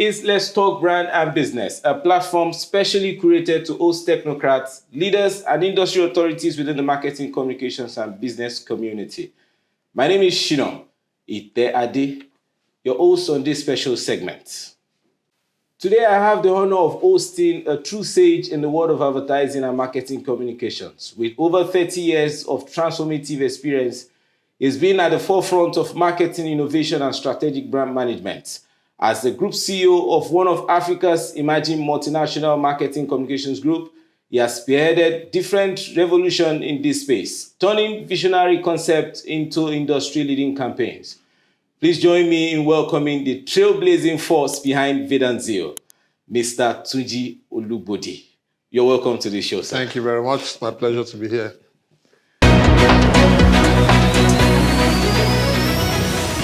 is Let's Talk Brand and Business, a platform specially curated to host technocrats, leaders, and industry authorities within the marketing, communications, and business community. My name is Shina Iteade, your host on this special segment. Today, I have the honor of hosting a true sage in the world of advertising and marketing communications. With over 30 years of transformative experience, he's been at the forefront of marketing innovation and strategic brand management. As the group CEO of one of Africa's emerging multinational marketing communications group, he has spearheaded different revolutions in this space, turning visionary concepts into industry-leading campaigns. Please join me in welcoming the trailblazing force behind Verdant Zeal, Mr. Tunji Olugbodi. You're welcome to the show, sir. Thank you very much. It's my pleasure to be here.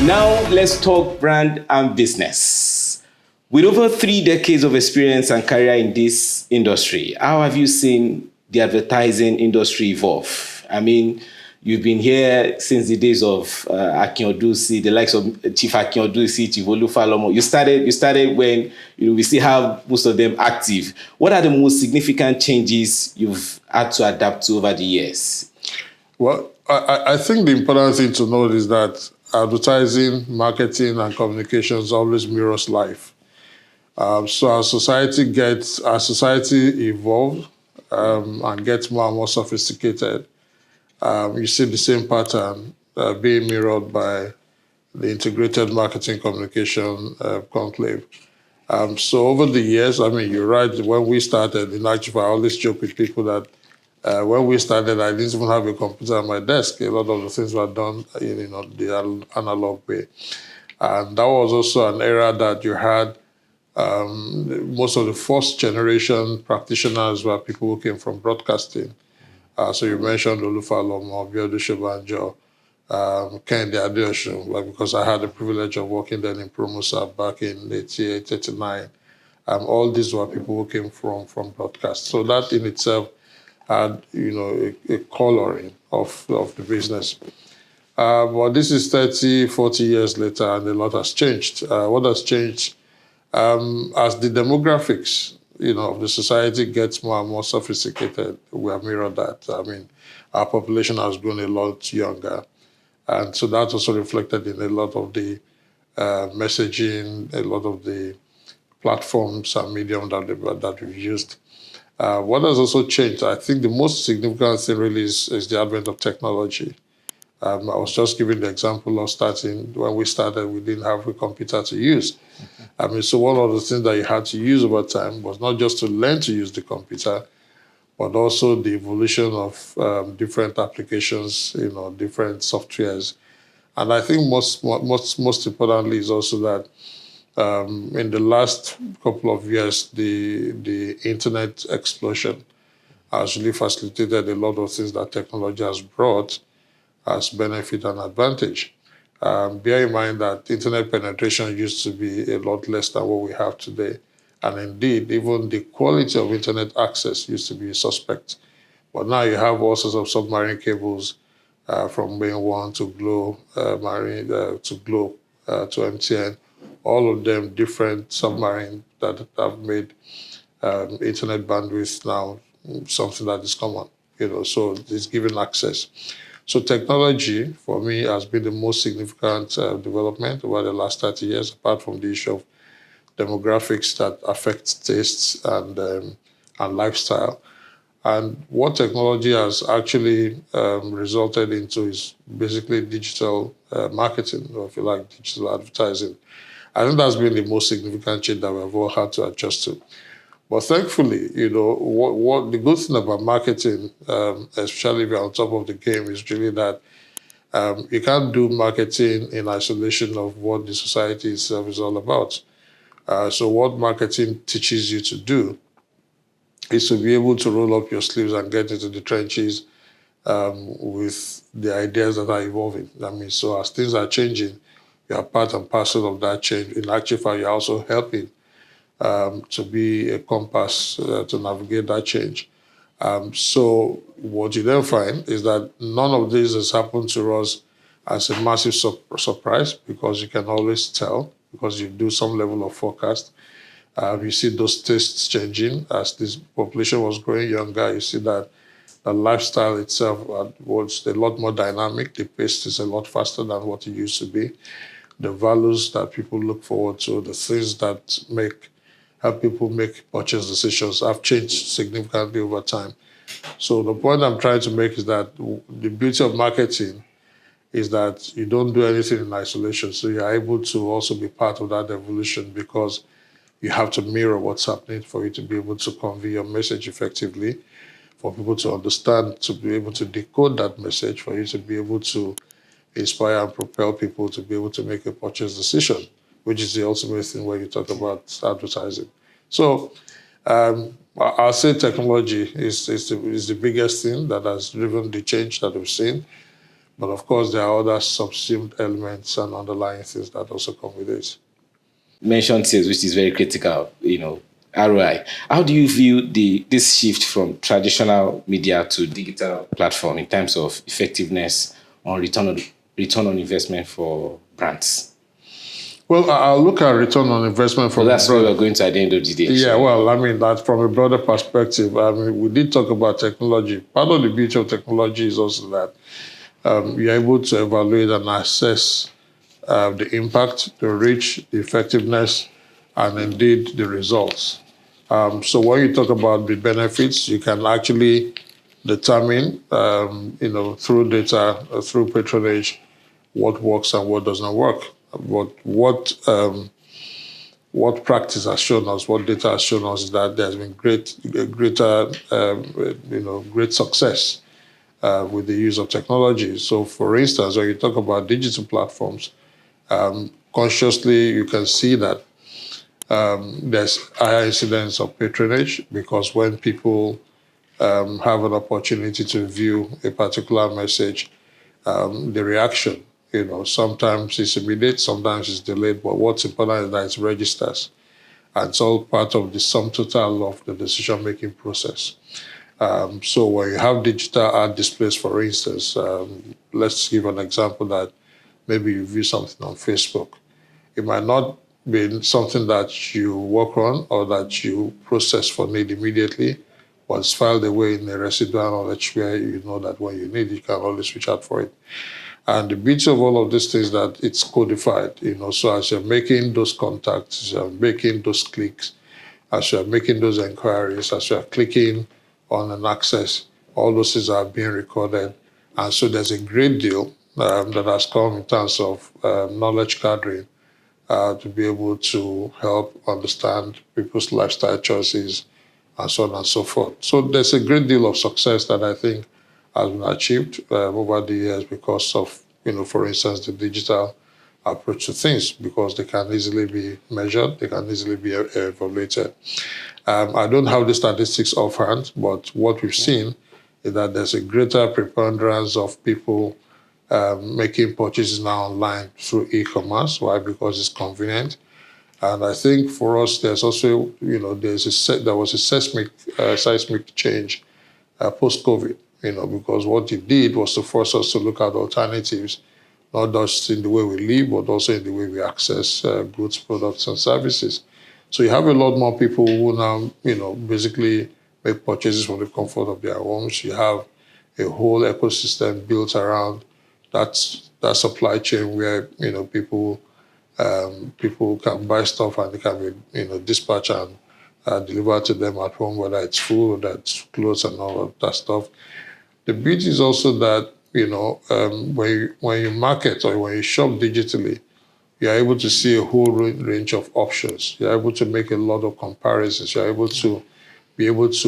Now, let's talk brand and business. With over 3 decades of experience and career in this industry, how have you seen the advertising industry evolve? I mean, you've been here since the days of Akin-Odusi, the likes of Chief Akin-Odusi, Chief Olufalomo. You started when we still have most of them active. What are the most significant changes you've had to adapt to over the years? Well, I think the important thing to note is that advertising, marketing, and communications always mirrors life. So as society evolves and gets more and more sophisticated, you see the same pattern being mirrored by the integrated marketing communication conclave. So over the years, I mean, you're right, when we started, in actual, I always joke with people that when we started, I didn't even have a computer on my desk. A lot of the things were done the analog way. And that was also an era that you had most of the first generation practitioners were people who came from broadcasting. So you mentioned Olufalomo, Biodu Shobanjo, Kehinde Adeosun, because I had the privilege of working then in Promosa back in 88, 89. All these were people who came from broadcast. So that in itself had, a coloring of the business. But this is 30, 40 years later, and a lot has changed. What has changed as the demographics, of the society gets more and more sophisticated, we have mirrored that. I mean, our population has grown a lot younger. And so that's also reflected in a lot of the messaging, a lot of the platforms and medium that we've used. What has also changed, I think the most significant thing really is the advent of technology. I was just giving the example of when we started, we didn't have a computer to use. I mean, so one of the things that you had to use over time was not just to learn to use the computer, but also the evolution of different applications, different softwares. And I think most importantly is also that in the last couple of years, the internet explosion has really facilitated a lot of things that technology has brought as benefit and advantage. Bear in mind that internet penetration used to be a lot less than what we have today. And indeed, even the quality of internet access used to be suspect. But now you have all sorts of submarine cables from being one to Glo, Marine to Glo to MTN, all of them different submarine that have made internet bandwidth now something that is common, so it's given access. So technology, for me, has been the most significant development over the last 30 years, apart from the issue of demographics that affect tastes and lifestyle. And what technology has actually resulted into is basically digital marketing, or if you like, digital advertising. I think that's been the most significant change that we've all had to adjust to. But thankfully, what the good thing about marketing, especially if you're on top of the game, is really that you can't do marketing in isolation of what the society itself is all about. So what marketing teaches you to do is to be able to roll up your sleeves and get into the trenches with the ideas that are evolving. I mean, so as things are changing, you are part and parcel of that change. In actual fact, you're also helping to be a compass to navigate that change. So what you then find is that none of this has happened to us as a massive surprise, because you can always tell, because you do some level of forecast. You see those tastes changing as this population was growing younger. You see that the lifestyle itself was a lot more dynamic. The pace is a lot faster than what it used to be. The values that people look forward to, the things that help people make purchase decisions have changed significantly over time. So the point I'm trying to make is that the beauty of marketing is that you don't do anything in isolation. So you're able to also be part of that evolution because you have to mirror what's happening for you to be able to convey your message effectively, for people to understand, to be able to decode that message, for you to be able to inspire and propel people to be able to make a purchase decision, which is the ultimate thing when you talk about advertising. So I'll say technology is the biggest thing that has driven the change that we've seen. But of course, there are other subsumed elements and underlying things that also come with it. Mentioned sales, which is very critical, ROI. How do you view this shift from traditional media to digital platform in terms of effectiveness on return on investment for brands? Well, I'll look at return on investment from that's where we're going to at the end of the day. Yeah, well, I mean, that from a broader perspective, I mean, we did talk about technology. Part of the beauty of technology is also that you're able to evaluate and assess the impact, the reach, the effectiveness, and indeed the results. So when you talk about the benefits, you can actually determine, through data, through patronage, what works and what does not work. What practice has shown us, what data has shown us is that there's been great success with the use of technology. So, for instance, when you talk about digital platforms, consciously you can see that there's higher incidence of patronage because when people have an opportunity to view a particular message, the reaction, sometimes it's immediate, sometimes it's delayed, but what's important is that it registers. And it's all part of the sum total of the decision-making process. So when you have digital ad displays, for instance, let's give an example that maybe you view something on Facebook. It might not be something that you work on or that you process for need immediately, but it's filed away in the residual knowledge where you know that when you need it, you can always reach out for it. And the beauty of all of this is that it's codified, so as you're making those contacts, as you're making those clicks, as you're making those inquiries, as you're clicking on an access, all those things are being recorded. And so there's a great deal that has come in terms of knowledge gathering to be able to help understand people's lifestyle choices and so on and so forth. So there's a great deal of success that I think has been achieved over the years because of, for instance, the digital approach to things, because they can easily be measured, they can easily be evaluated. I don't have the statistics offhand, but what we've seen is that there's a greater preponderance of people making purchases now online through e-commerce. Why? Because it's convenient. And I think for us, there's also, there was a seismic change post-COVID, because what it did was to force us to look at alternatives, not just in the way we live, but also in the way we access goods, products, and services. So you have a lot more people who now, basically make purchases from the comfort of their homes. You have a whole ecosystem built around that supply chain where, people can buy stuff and they can be, dispatched and delivered to them at home, whether it's food, whether it's clothes and all of that stuff. The beauty is also that, when you market or when you shop digitally, you're able to see a whole range of options. You're able to make a lot of comparisons. You're able to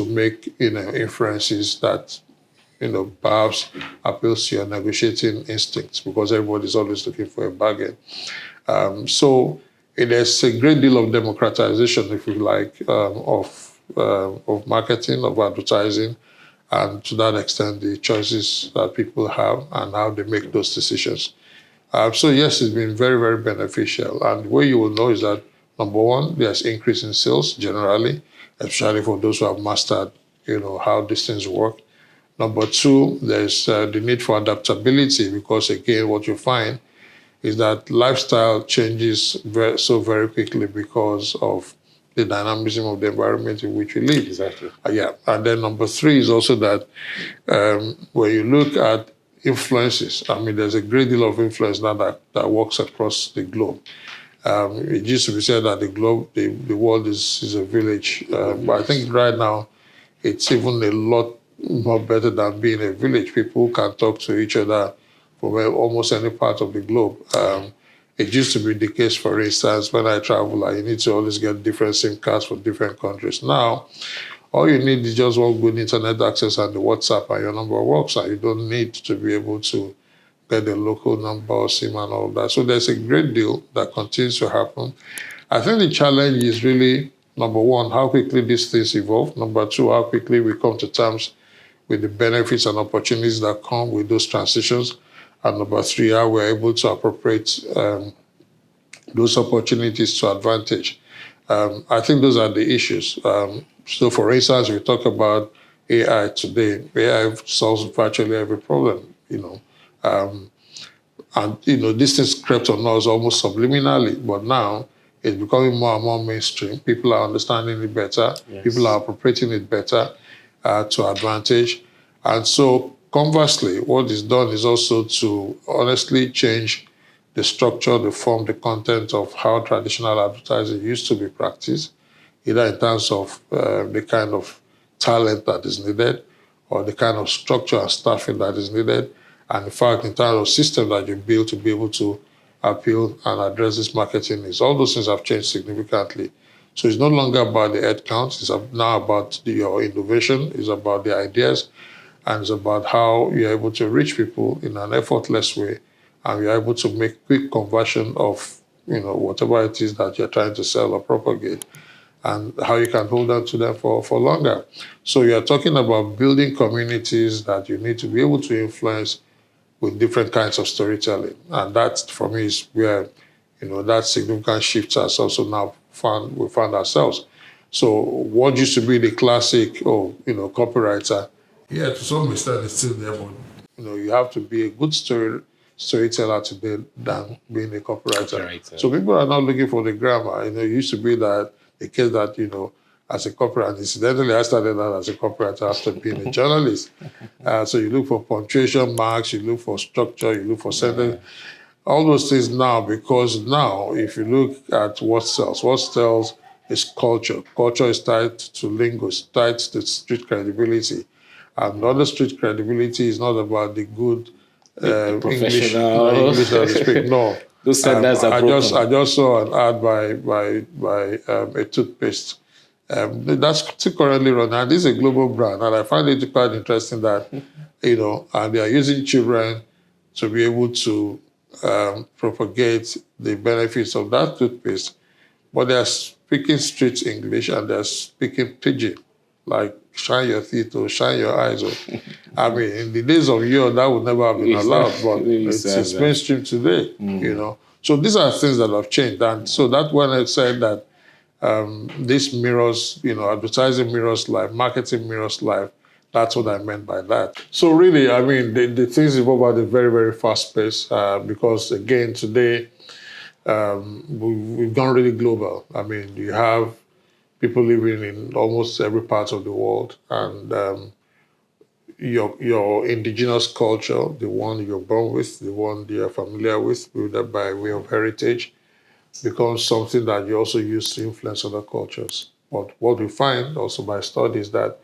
make, inferences that, perhaps appeals to your negotiating instincts because everybody's always looking for a bargain. So there's a great deal of democratization, if you like, of marketing, of advertising, and to that extent, the choices that people have and how they make those decisions. So yes, it's been very, very beneficial. And where you will know is that, number one, there's increase in sales generally, especially for those who have mastered, how these things work. Number two, there's the need for adaptability because, again, what you find is that lifestyle changes very quickly because of the dynamism of the environment in which we live. Exactly. Yeah. And then number three is also that when you look at influences, I mean, there's a great deal of influence now that works across the globe. It used to be said that the world is a village. But I think right now it's even a lot more better than being a village. People can talk to each other from almost any part of the globe. It used to be the case, for instance, when I travel, you need to always get different SIM cards for different countries. Now, all you need is just one good internet access and the WhatsApp, and your number works, and you don't need to be able to get the local number or SIM and all that. So there's a great deal that continues to happen. I think the challenge is really, number one, how quickly these things evolve. Number two, how quickly we come to terms with the benefits and opportunities that come with those transitions. And number three, how we're able to appropriate those opportunities to advantage. I think those are the issues. So for instance, we talk about AI today. AI solves virtually every problem, and, these things crept on us almost subliminally, but now it's becoming more and more mainstream. People are understanding it better. Yes. People are appropriating it better to advantage. And so conversely, what is done is also to honestly change the structure, the form, the content of how traditional advertising used to be practiced, either in terms of the kind of talent that is needed or the kind of structure and staffing that is needed, and in fact, in terms of system that you build to be able to appeal and address this marketing needs. All those things have changed significantly. So it's no longer about the head count, it's now about your innovation, it's about the ideas, and it's about how you're able to reach people in an effortless way, and you're able to make quick conversion of whatever it is that you're trying to sell or propagate, and how you can hold on to them for longer. So you're talking about building communities that you need to be able to influence with different kinds of storytelling. And that, for me, is where, that significant shift has also now we found ourselves. So what used to be the classic, copywriter, yeah, to some extent it's still there, but, you have to be a good storyteller today than being a copywriter. So people are not looking for the grammar. It used to be that the case that, as a copywriter, incidentally, I started out as a copywriter after being a journalist. So you look for punctuation marks, you look for structure, you look for sentence, all those things now, because now, if you look at what sells is culture. Culture is tied to lingo, it's tied to street credibility. And other street credibility is not about the good English that they speak. No. Those standards are broken. I just saw an ad by a toothpaste. That's still currently running. And this is a global brand. And I find it quite interesting that, and they are using children to be able to propagate the benefits of that toothpaste. But they are speaking street English and they're speaking pidgin, like shine your teeth or shine your eyes. Or, I mean, in the days of yore, that would never have been allowed, but it's mainstream today, So these are things that have changed. And so that's when I said that this mirrors, advertising mirrors life, marketing mirrors life. That's what I meant by that. So really, I mean, the things evolve at a very, very fast pace because, again, today, we've gone really global. I mean, you have people living in almost every part of the world, and your indigenous culture, the one you're born with, the one you're familiar with by way of heritage, becomes something that you also use to influence other cultures. But what we find also by studies that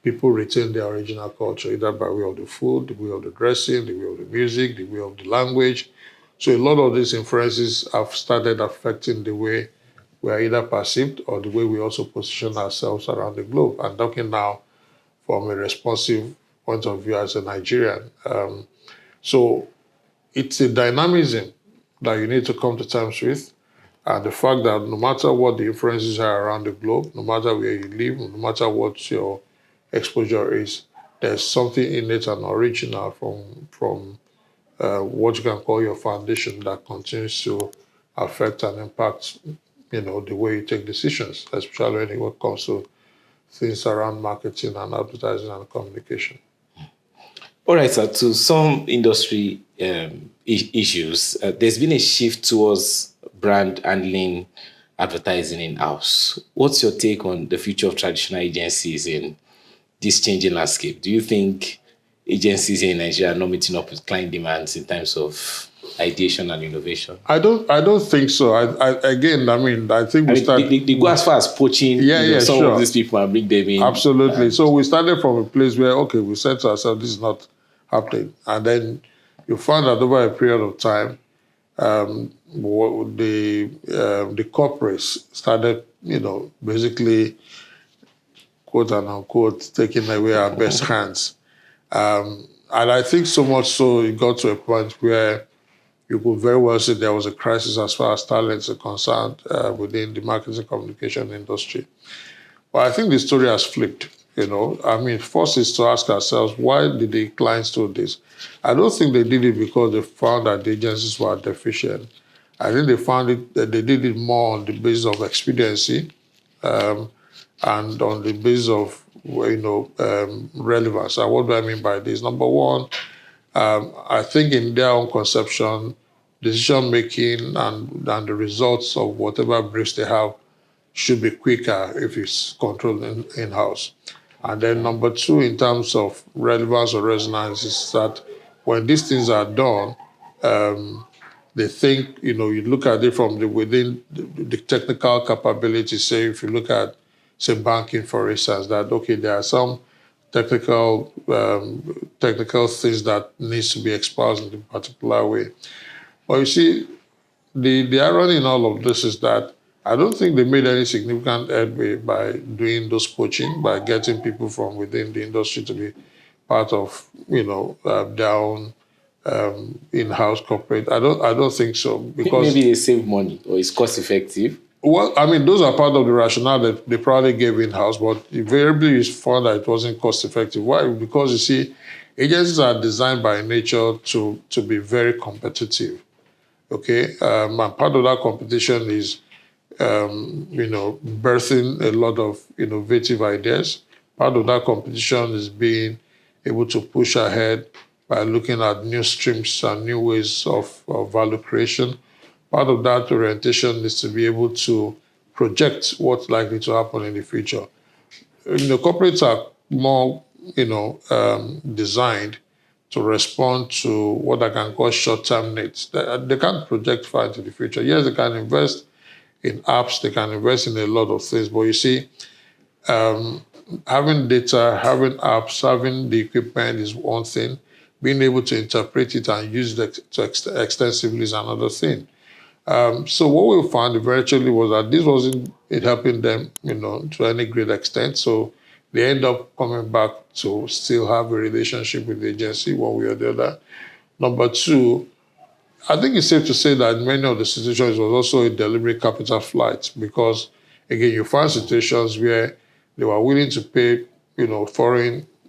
people retain their original culture, either by way of the food, the way of the dressing, the way of the music, the way of the language. So a lot of these influences have started affecting the way we are either perceived or the way we also position ourselves around the globe. I'm talking now from a responsive point of view as a Nigerian. So it's a dynamism that you need to come to terms with. And the fact that no matter what the influences are around the globe, no matter where you live, no matter what your exposure is, there's something innate and original from what you can call your foundation that continues to affect and impact, the way you take decisions, especially when it comes to things around marketing and advertising and communication. All right, sir. To some industry issues, there's been a shift towards brand handling advertising in-house. What's your take on the future of traditional agencies in this changing landscape? Do you think agencies in Nigeria are not meeting up with client demands in terms of ideation and innovation? I don't think so. Again, I mean, I think we start. They go as far as poaching, some Sure. of these people and bring them in. Absolutely. So we started from a place where, okay, we said to ourselves, this is not happening. And then you found that over a period of time, the corporates started, basically, quote and unquote, taking away our best hands. And I think so much so it got to a point where you could very well say there was a crisis as far as talents are concerned within the marketing communication industry. But I think the story has flipped. I mean, first is to ask ourselves, why did the clients do this? I don't think they did it because they found that the agencies were deficient. I think they found it that they did it more on the basis of expediency and on the basis of relevance. And what do I mean by this? Number one, I think in their own conception, decision making and the results of whatever briefs they have should be quicker if it's controlled in-house. And then number two, in terms of relevance or resonance, is that when these things are done, they think, you look at it from within the technical capability. Say, if you look at, say, banking, for instance, that, okay, there are some technical things that needs to be exposed in a particular way. But you see, the irony in all of this is that I don't think they made any significant headway by doing those poaching, by getting people from within the industry to be part of, their own in-house corporate. I don't think so, because maybe they save money or it's cost effective. Well, I mean, those are part of the rationale that they probably gave in-house, but invariably you found that it wasn't cost-effective. Why? Because, you see, agencies are designed by nature to be very competitive, okay? And part of that competition is, birthing a lot of innovative ideas. Part of that competition is being able to push ahead by looking at new streams and new ways of value creation. Part of that orientation is to be able to project what's likely to happen in the future. Corporates are more, designed to respond to what I can call short-term needs. They can't project far into the future. Yes, they can invest in apps, they can invest in a lot of things, but you see, having data, having apps, having the equipment is one thing. Being able to interpret it and use it extensively is another thing. So what we found eventually was that this wasn't helping them, to any great extent. So they end up coming back to still have a relationship with the agency one way or the other. Number two, I think it's safe to say that in many of the situations it was also a deliberate capital flight, because, again, you find situations where they were willing to pay,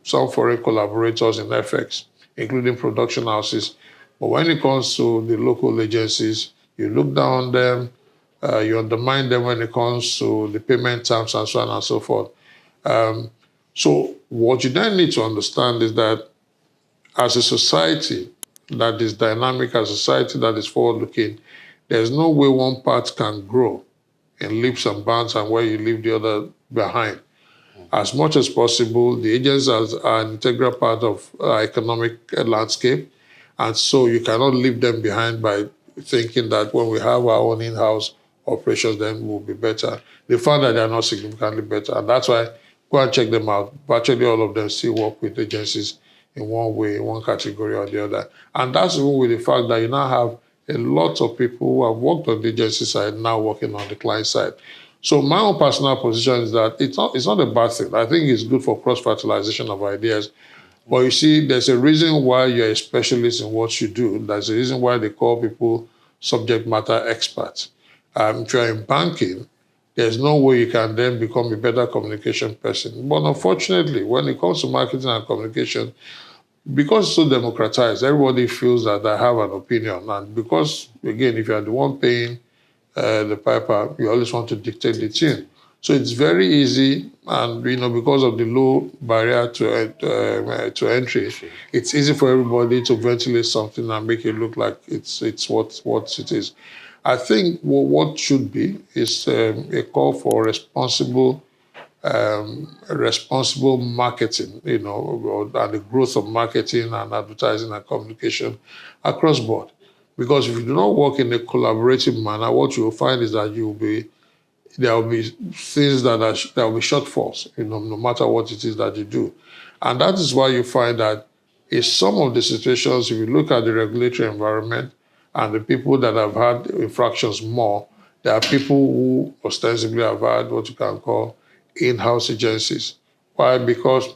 some foreign collaborators in FX, including production houses. But when it comes to the local agencies, you look down on them, you undermine them when it comes to the payment terms and so on and so forth. So what you then need to understand is that as a society that is dynamic, as a society that is forward-looking, there's no way one part can grow in leaps and bounds and where you leave the other behind. As much as possible, the agencies are an integral part of our economic landscape, and so you cannot leave them behind by thinking that when we have our own in-house operations, then we'll be better. They found that they're not significantly better, and that's why go and check them out. Virtually all of them still work with agencies in one way, in one category or the other. And that's even with the fact that you now have a lot of people who have worked on the agency side now working on the client side. So my own personal position is that it's not a bad thing. I think it's good for cross-fertilization of ideas. But you see, there's a reason why you're a specialist in what you do. There's a reason why they call people subject matter experts. If you're in banking, there's no way you can then become a better communication person. But unfortunately, when it comes to marketing and communication, because it's so democratized, everybody feels that they have an opinion. And because, again, if you're the one paying the piper, you always want to dictate the tune. So it's very easy, and because of the low barrier to entry, it's easy for everybody to ventilate something and make it look like it's what it is. I think what should be is a call for responsible marketing, and the growth of marketing and advertising and communication across board. Because if you do not work in a collaborative manner, what you will find is that there will be things there will be shortfalls, no matter what it is that you do. And that is why you find that in some of the situations, if you look at the regulatory environment and the people that have had infractions more, there are people who ostensibly have had what you can call in-house agencies. Why? Because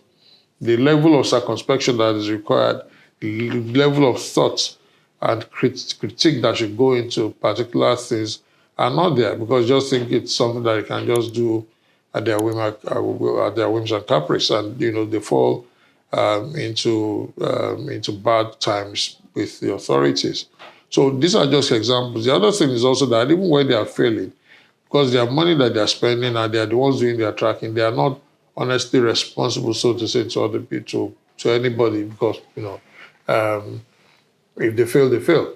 the level of circumspection that is required, the level of thought and critique that should go into particular things are not there, because just think it's something that you can just do at their whims and caprice, and they fall into bad times with the authorities. So these are just examples. The other thing is also that even when they are failing, because their money that they are spending and they are the ones doing their tracking, they are not honestly responsible, so to say, to other people, to anybody, because if they fail, they fail.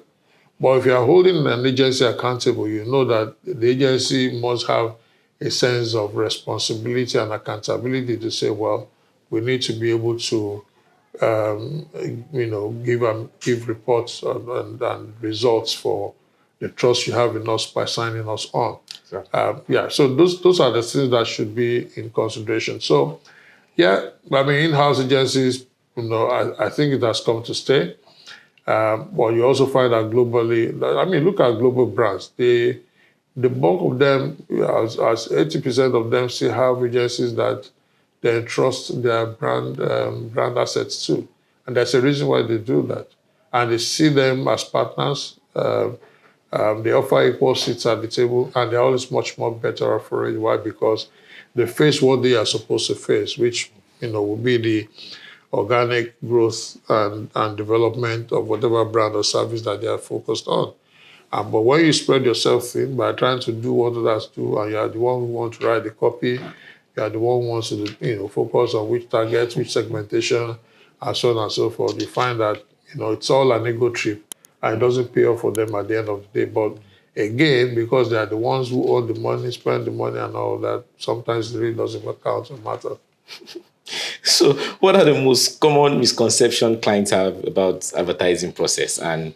But if you are holding an agency accountable, you know that the agency must have a sense of responsibility and accountability to say, well, we need to be able to, give reports and results for the trust you have in us by signing us on. Sure. So those are the things that should be in consideration. So, yeah, I mean, in-house agencies, I think it has come to stay. But you also find that globally, I mean, look at global brands. The bulk of them, as 80% of them still have agencies that they entrust their brand assets to. And there's a reason why they do that. And they see them as partners. They offer equal seats at the table, and they're always much more better for it. Why? Because they face what they are supposed to face, which will be the organic growth and development of whatever brand or service that they are focused on. But when you spread yourself thin by trying to do what others do, and you are the one who wants to write the copy, you are the one who wants to focus on which targets, which segmentation, and so on and so forth, you find that it's all an ego trip, and it doesn't pay off for them at the end of the day. But again, because they are the ones who own the money, spend the money, and all that, sometimes it really doesn't work out or matter. So, what are the most common misconceptions clients have about advertising process, and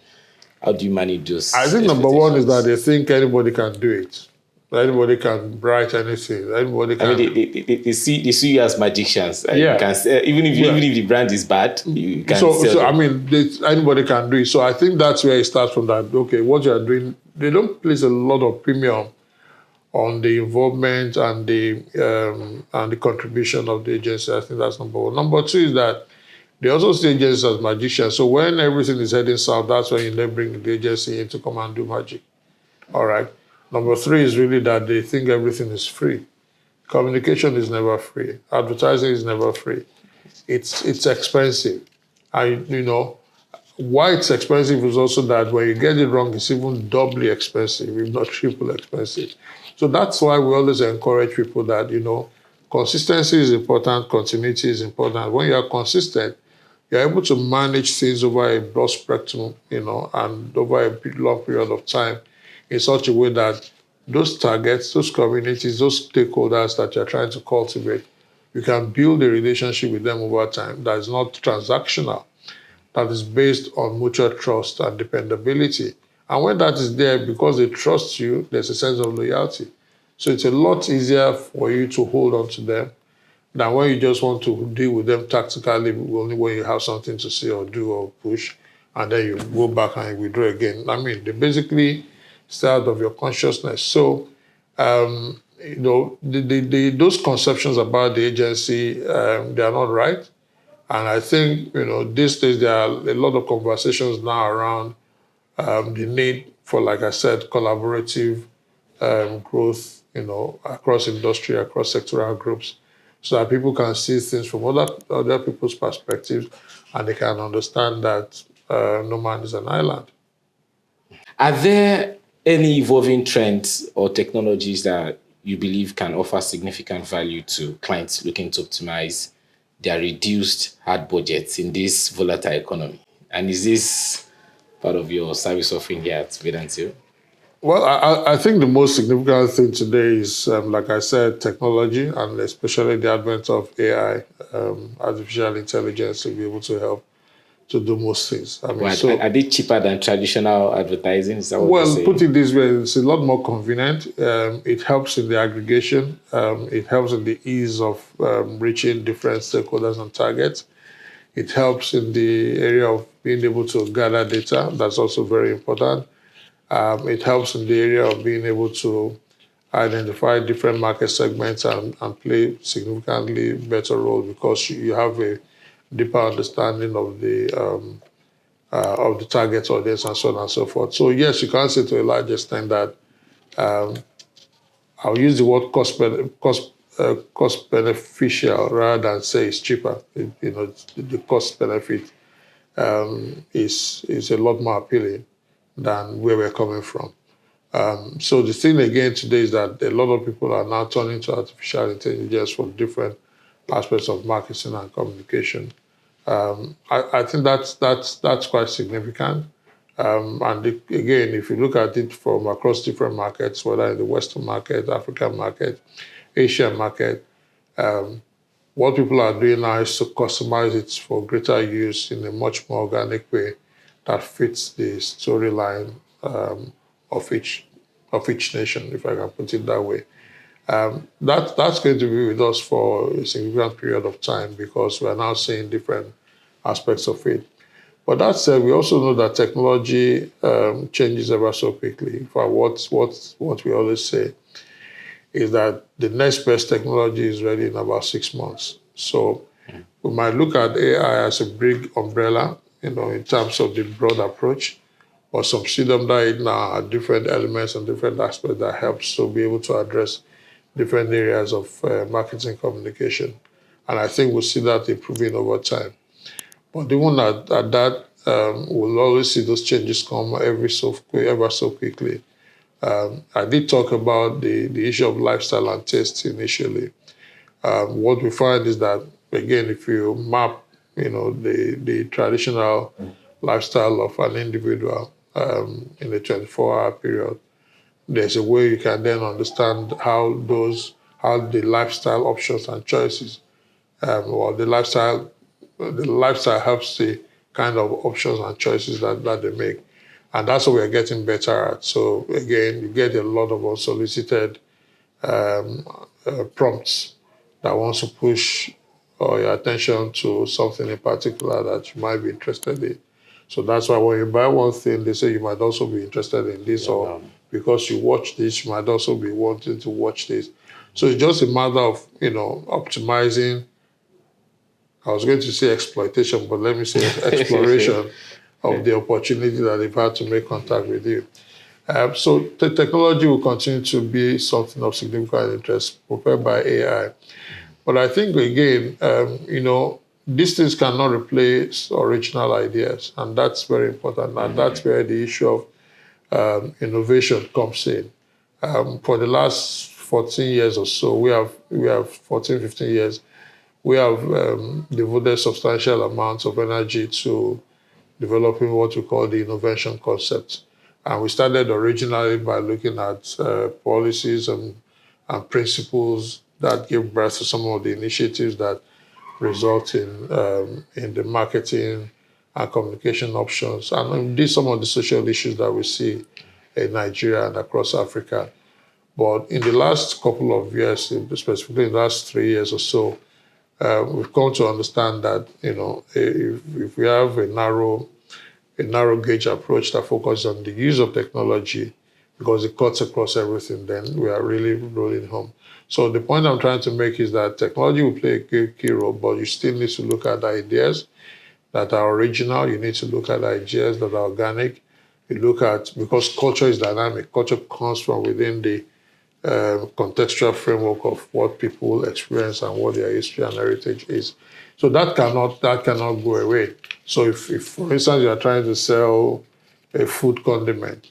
how do you manage those? I think number one is that they think anybody can do it. Anybody can write anything. Anybody can. I mean, they see you as magicians. Yeah. You can sell, even if the brand is bad, you can So sell them. I mean, anybody can do it. So I think that's where it starts from. That okay, what you are doing, they don't place a lot of premium on the involvement and the contribution of the agency. I think that's number one. Number two is that they also see agencies as magicians. So when everything is heading south, that's when you then bring the agency in to come and do magic. All right. Number three is really that they think everything is free. Communication is never free. Advertising is never free. It's expensive. Why it's expensive is also that when you get it wrong, it's even doubly expensive, if not triple expensive. So that's why we always encourage people that, consistency is important, continuity is important. When you are consistent, you're able to manage things over a broad spectrum, and over a long period of time in such a way that those targets, those communities, those stakeholders that you're trying to cultivate, you can build a relationship with them over time that is not transactional, that is based on mutual trust and dependability. And when that is there, because they trust you, there's a sense of loyalty. So it's a lot easier for you to hold on to them than when you just want to deal with them tactically, only when you have something to say or do or push, and then you go back and withdraw again. I mean, they basically stay out of your consciousness. So, those conceptions about the agency, they are not right. And I think, these days there are a lot of conversations now around the need for, like I said, collaborative growth, across industry, across sectoral groups, so that people can see things from other people's perspectives, and they can understand that no man is an island. Are there any evolving trends or technologies that you believe can offer significant value to clients looking to optimize their reduced hard budgets in this volatile economy? And is this part of your service offering here at Verdant? Well, I think the most significant thing today is, like I said, technology, and especially the advent of AI, artificial intelligence, to be able to help to do most things. I mean, Well, so, are they cheaper than traditional advertising? Is that what you're well, saying? put it this way, it's a lot more convenient. It helps in the aggregation. It helps in the ease of reaching different stakeholders and targets. It helps in the area of being able to gather data. That's also very important. It helps in the area of being able to identify different market segments and play significantly better role because you have a deeper understanding of the target audience and so on and so forth. So yes, you can say to a large extent that I'll use the word cost beneficial rather than say it's cheaper. The cost benefit is a lot more appealing than where we're coming from. So the thing again today is that a lot of people are now turning to artificial intelligence for different aspects of marketing and communication. I think that's quite significant. Again, if you look at it from across different markets, whether in the Western market, African market, Asian market, what people are doing now is to customize it for greater use in a much more organic way that fits the storyline of each nation, if I can put it that way. That's going to be with us for a significant period of time because we are now seeing different aspects of it. But that said, we also know that technology changes ever so quickly. In fact, what we always say is that the next best technology is ready in about 6 months. So we might look at AI as a big umbrella, in terms of the broad approach, or subsume under it now are different elements and different aspects that helps to be able to address different areas of marketing communication. And I think we'll see that improving over time. But even at that, we'll always see those changes come ever so quickly. I did talk about the issue of lifestyle and taste initially. What we find is that, again, if you map, the traditional lifestyle of an individual in a 24-hour period, there's a way you can then understand how the lifestyle options and choices, or the lifestyle helps the kind of options and choices that they make. And that's what we're getting better at. So again, you get a lot of unsolicited prompts that wants to push your attention to something in particular that you might be interested in. So that's why when you buy one thing, they say you might also be interested in this, or because you watch this, you might also be wanting to watch this. So it's just a matter of, optimizing. I was going to say exploitation, but let me say exploration of the opportunity that they've had to make contact with you. So the technology will continue to be something of significant interest, prepared by AI. But I think, again, these things cannot replace original ideas, and that's very important. And that's where the issue of innovation comes in. For the last 14 years or so, we have 14, 15 years, we have devoted substantial amounts of energy to developing what we call the innovation concept. And we started originally by looking at policies and principles that give birth to some of the initiatives that result in the marketing and communication options. And these some of the social issues that we see in Nigeria and across Africa. But in the last couple of years, specifically in the last 3 years or so, we've come to understand that, if we have a narrow gauge approach that focuses on the use of technology, because it cuts across everything, then we are really rolling home. So the point I'm trying to make is that technology will play a key role, but you still need to look at ideas that are original. You need to look at ideas that are organic. You look at, because culture is dynamic. Culture comes from within the contextual framework of what people experience and what their history and heritage is. So that cannot go away. So if for instance, you are trying to sell a food condiment,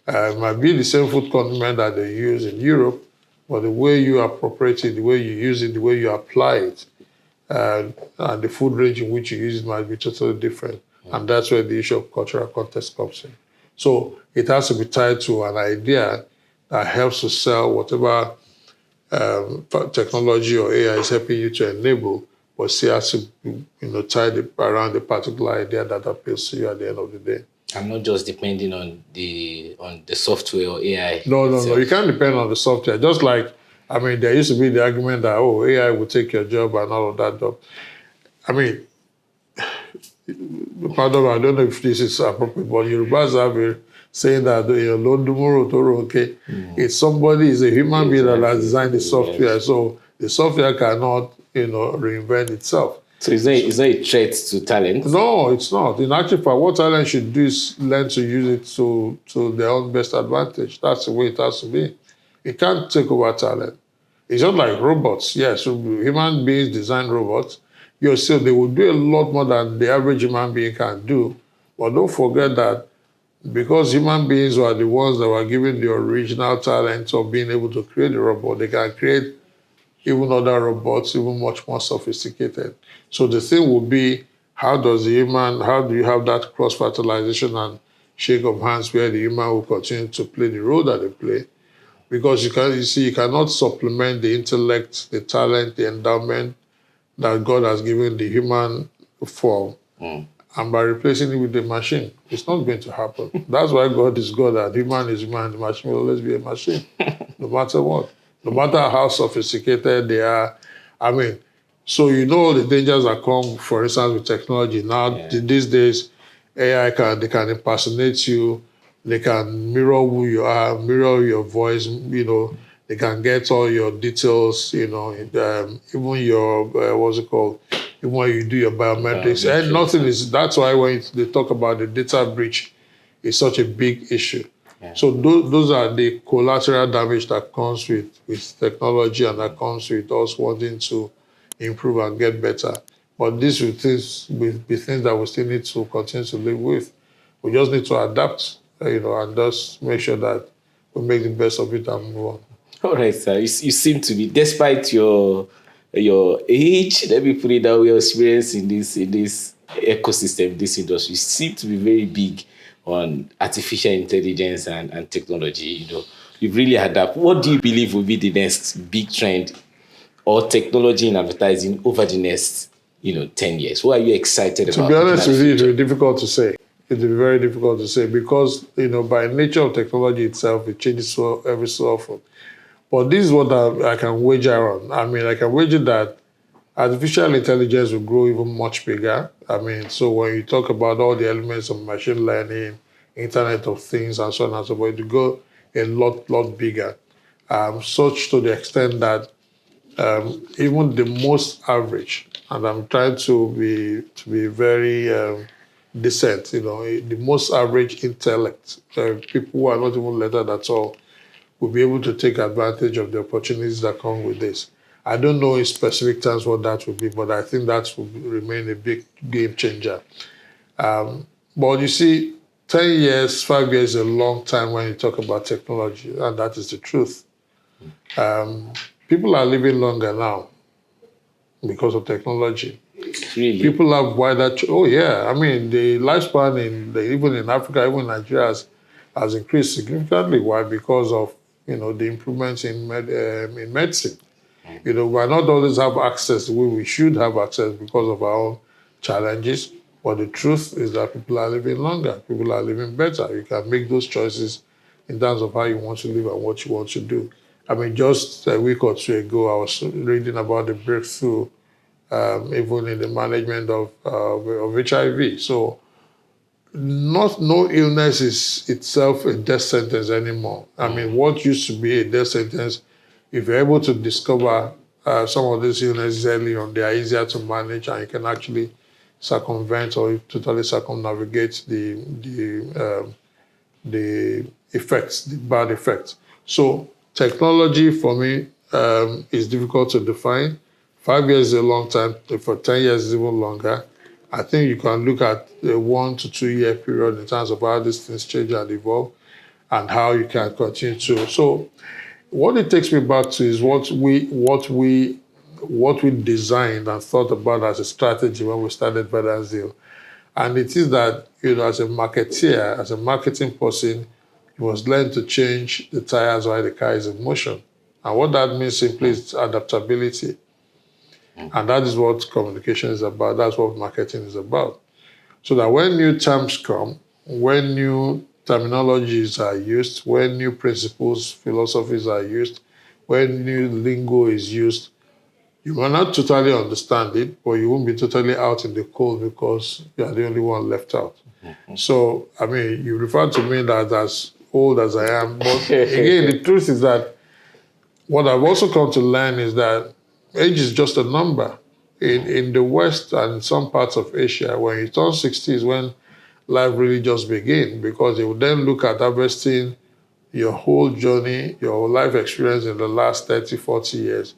it might be the same food condiment that they use in Europe, but the way you appropriate it, the way you use it, the way you apply it, and the food range in which you use it might be totally different. And that's where the issue of cultural context comes in. So it has to be tied to an idea that helps to sell whatever technology or AI is helping you to enable, but still has to tied around a particular idea that appeals to you at the end of the day. I'm not just depending on the software or AI. No. You can't depend on the software. Just like, I mean, there used to be the argument that, oh, AI will take your job and all of that job. I mean, pardon me, I don't know if this is appropriate, but Yorubas have a saying that okay, it's somebody, is a human being that has designed the software, so the software cannot, reinvent itself. So is that a threat to talent? No, it's not. In actual fact, what talent should do is learn to use it to their own best advantage. That's the way it has to be. It can't take over talent. It's not like robots. Yes, so human beings design robots. Still, they will do a lot more than the average human being can do. But don't forget that because human beings were the ones that were given the original talent of being able to create a robot, they can create even other robots, even much more sophisticated. So the thing will be, how do you have that cross-fertilization and shake of hands where the human will continue to play the role that they play? Because you cannot supplement the intellect, the talent, the endowment that God has given the human form, and by replacing it with the machine, it's not going to happen. That's why God is God, and human is human, the machine will always be a machine, no matter what. No matter how sophisticated they are. I mean, so the dangers that come, for instance, with technology. Now, these days, AI they can impersonate you, they can mirror who you are, mirror your voice, they can get all your details, even your, what's it called, even when you do your biometrics. And that's why when they talk about the data breach, it's such a big issue. Yeah. So those are the collateral damage that comes with technology and that comes with us wanting to improve and get better. But these will be things that we still need to continue to live with. We just need to adapt, and just make sure that we make the best of it and move on. All right, sir. You seem to be, despite your age, let me put it that way, your experience in this ecosystem, this industry, you seem to be very big on artificial intelligence and technology. You've really adapted. What do you believe will be the next big trend or technology in advertising over the next 10 years? What are you excited about? To be honest with you, it will be difficult to say. It will be very difficult to say because by nature of technology itself, it changes every so often. But this is what I can wager on. I mean, I can wager that artificial intelligence will grow even much bigger. I mean, so when you talk about all the elements of machine learning, Internet of Things, and so on and so forth, it will go a lot bigger. Such to the extent that even the most average, and I'm trying to be very decent, the most average intellect, people who are not even lettered at all, will be able to take advantage of the opportunities that come with this. I don't know in specific terms what that will be, but I think that will remain a big game changer. But you see, 10 years, 5 years is a long time when you talk about technology, and that is the truth. People are living longer now because of technology. Really? People have wider... Oh, yeah. I mean, the lifespan, even in Africa, even in Nigeria, has increased significantly. Why? Because of, the improvements in medicine. We might not always have access the way we should have access because of our own challenges. But the truth is that people are living longer. People are living better. You can make those choices in terms of how you want to live and what you want to do. I mean, just a week or two ago, I was reading about the breakthrough even in the management of HIV. So no illness is itself a death sentence anymore. I mean, what used to be a death sentence, if you're able to discover some of these illnesses early on, they are easier to manage and you can actually circumvent or totally circumnavigate the effects, the bad effects. So technology for me is difficult to define. 5 years is a long time. For 10 years is even longer. I think you can look at a 1 to 2 year period in terms of how these things change and evolve and how you can continue to. So what it takes me back to is what we designed and thought about as a strategy when we started Verdant Zeal. And it is that, as a marketeer, as a marketing person, you must learn to change the tires while the car is in motion. And what that means simply is adaptability. And that is what communication is about. That's what marketing is about. So that when new terms come, when new terminologies are used, when new principles, philosophies are used, when new lingo is used, you will not totally understand it, but you won't be totally out in the cold because you are the only one left out. So, I mean, you refer to me that as old as I am, but again, the truth is that what I've also come to learn is that age is just a number. In the West and some parts of Asia, when you turn 60 is when life really just begins, because they will then look at harvesting your whole journey, your life experience in the last 30, 40 years,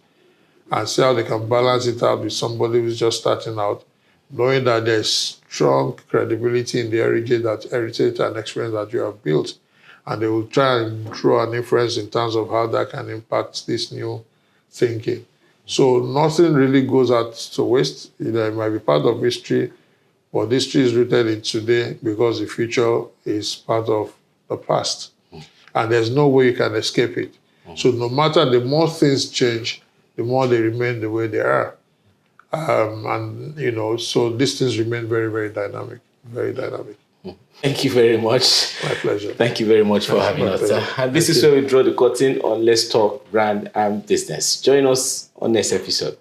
and see how they can balance it out with somebody who's just starting out, knowing that there's strong credibility in the heritage and experience that you have built. And they will try and draw an inference in terms of how that can impact this new thinking. So nothing really goes out to waste. It might be part of history, but history is rooted in today because the future is part of the past. And there's no way you can escape it. So no matter, the more things change, the more they remain the way they are. So these things remain very, very dynamic, very dynamic. Thank you very much. My pleasure. Thank you very much for having us. And this is where we draw the curtain on Let's Talk Brand and Business. Join us on next episode.